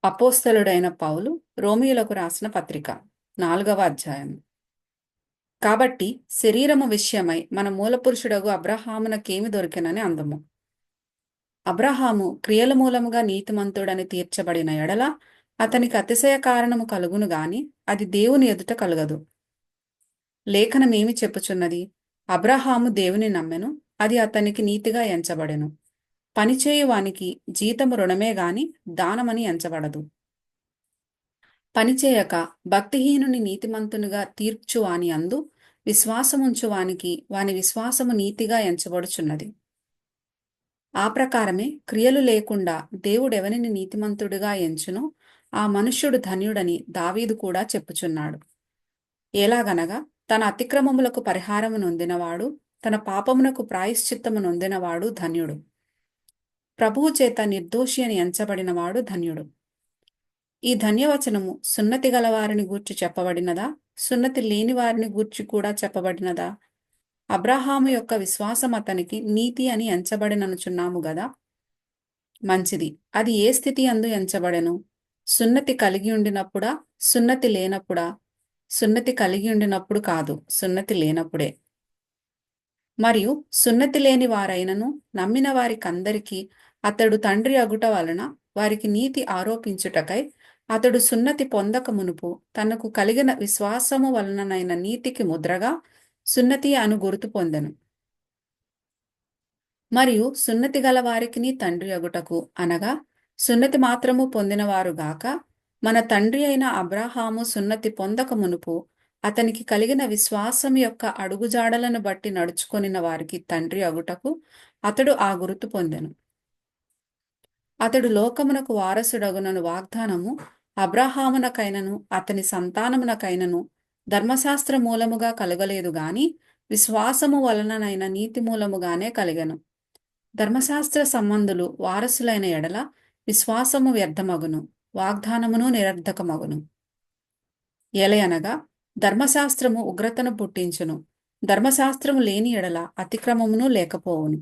అపోస్తలుడైన పౌలు రోమీయులకు రాసిన పత్రిక 4వ అధ్యాయం. కాబట్టి శరీరము విషయమై మన మూలపురుషుడగు అబ్రహామునకేమి దొరికెనని అందము. అబ్రహాము క్రియల మూలముగా నీతిమంతుడని తీర్చబడిన ఎడల అతనికి అతిశయ కారణము కలుగును గాని అది దేవుని ఎదుట కలుగదు. లేఖనమేమి చెప్పుచున్నది? అబ్రహాము దేవుని నమ్మెను, అది అతనికి నీతిగా ఎంచబడెను. పనిచేయువానికి జీతము రుణమే గాని దానమని ఎంచబడదు. పనిచేయక భక్తిహీనుని నీతిమంతునిగా తీర్చువాని అందు విశ్వాసముంచువానికి వాని విశ్వాసము నీతిగా ఎంచబడుచున్నది. ఆ ప్రకారమే క్రియలు లేకుండా దేవుడెవనిని నీతిమంతుడిగా ఎంచునో ఆ మనుష్యుడు ధన్యుడని దావీదు కూడా చెప్పుచున్నాడు. ఎలాగనగా తన అతిక్రమములకు పరిహారము నొందినవాడు, తన పాపమునకు ప్రాయశ్చిత్తము నొందినవాడు ధన్యుడు. ప్రభువు చేత నిర్దోషి అని ఎంచబడినవాడు ధన్యుడు. ఈ ధన్యవచనము సున్నతి గలవారిని గూర్చి చెప్పబడినదా, సున్నతి లేని వారిని గూర్చి కూడా చెప్పబడినదా? అబ్రహాము యొక్క విశ్వాసం అతనికి నీతి అని ఎంచబడిననుచున్నాము గదా. మంచిది. అది ఏ స్థితి అందు ఎంచబడెను? సున్నతి కలిగి ఉండినప్పుడా, సున్నతి లేనప్పుడా? సున్నతి కలిగి ఉండినప్పుడు కాదు, సున్నతి లేనప్పుడే. మరియు సున్నతి లేని వారైనను నమ్మిన వారికందరికీ అతడు తండ్రి అగుట వలన వారికి నీతి ఆరోపించుటకై అతడు సున్నతి పొందక మునుపు తనకు కలిగిన విశ్వాసము వలననైన నీతికి ముద్రగా సున్నతి అను గుర్తు పొందెను. మరియు సున్నతి గల వారికిని తండ్రి అగుటకు అనగా సున్నతి మాత్రము పొందినవారుగాక మన తండ్రి అయిన అబ్రహాము సున్నతి పొందక మునుపు అతనికి కలిగిన విశ్వాసం యొక్క అడుగుజాడలను బట్టి నడుచుకొనిన వారికి తండ్రి అగుటకు అతడు ఆ గుర్తు పొందెను. అతడు లోకమునకు వారసుడగునను వాగ్దానము అబ్రహామునకైనను అతని సంతానమునకైనను ధర్మశాస్త్ర మూలముగా కలగలేదు గాని విశ్వాసము వలననైన నీతి మూలముగానే కలిగెను. ధర్మశాస్త్ర సంబంధులు వారసులైన ఎడల విశ్వాసము వ్యర్థమగును, వాగ్దానమును నిరర్ధకమగును. ఎలయనగా ధర్మశాస్త్రము ఉగ్రతను పుట్టించును, ధర్మశాస్త్రము లేని ఎడల అతిక్రమమును లేకపోవును.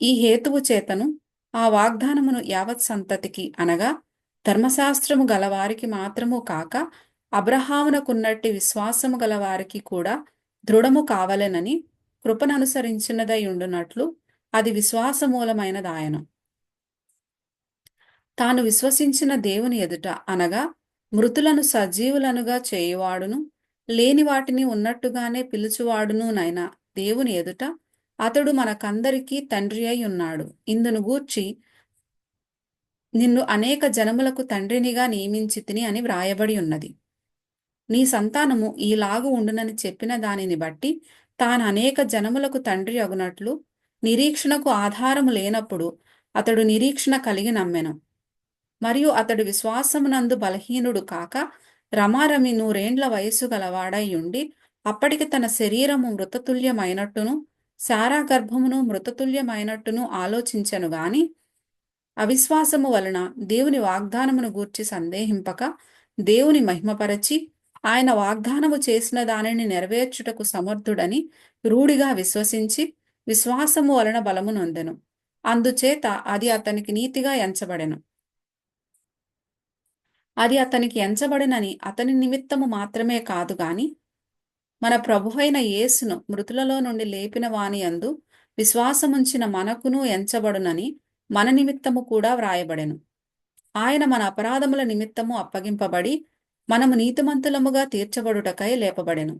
ఈ హేతువు చేతను ఆ వాగ్దానమును యావత్ సంతతికి అనగా ధర్మశాస్త్రము గలవారికి మాత్రము కాక అబ్రహామునకున్నట్టి విశ్వాసము గలవారికి కూడా దృఢము కావలెనని కృపననుసరించినదై ఉండునట్లు అది విశ్వాసమూలమైనదాయను. తాను విశ్వసించిన దేవుని ఎదుట అనగా మృతులను సజీవులనుగా చేయువాడును, లేని వాటిని ఉన్నట్టుగానే పిలుచువాడును నైన దేవుని ఎదుట అతడు మనకందరికీ తండ్రి అయి ఉన్నాడు. ఇందును గూర్చి నిన్ను అనేక జనములకు తండ్రినిగా నియమించితిని అని వ్రాయబడి ఉన్నది. నీ సంతానము ఈలాగు ఉండునని చెప్పిన దానిని బట్టి తాను అనేక జనములకు తండ్రి అగునట్లు నిరీక్షణకు ఆధారము లేనప్పుడు అతడు నిరీక్షణ కలిగి నమ్మెను. మరియు అతడు విశ్వాసమునందు బలహీనుడు కాక రమారమి 100 వయస్సు గలవాడై ఉండి అప్పటికి తన శరీరము మృతతుల్యమైనట్టును శారా గర్భమును మృతతుల్యమైనట్టును ఆలోచించెను గాని అవిశ్వాసము వలన దేవుని వాగ్దానమును గూర్చి సందేహింపక దేవుని మహిమపరచి ఆయన వాగ్దానము చేసిన దానిని నెరవేర్చుటకు సమర్థుడని రూఢిగా విశ్వసించి విశ్వాసము వలన బలము నొందెను. అందుచేత అది అతనికి నీతిగా ఎంచబడెను. అది అతనికి ఎంచబడినని అతని నిమిత్తము మాత్రమే కాదు గాని మన ప్రభువైన యేసును మృతులలో నుండి లేపిన వాని యందు విశ్వాసముంచిన మనకును ఎంచబడునని మన నిమిత్తము కూడా వ్రాయబడెను. ఆయన మన అపరాధముల నిమిత్తము అప్పగింపబడి మనము నీతిమంతులముగా తీర్చబడుటకై లేపబడెను.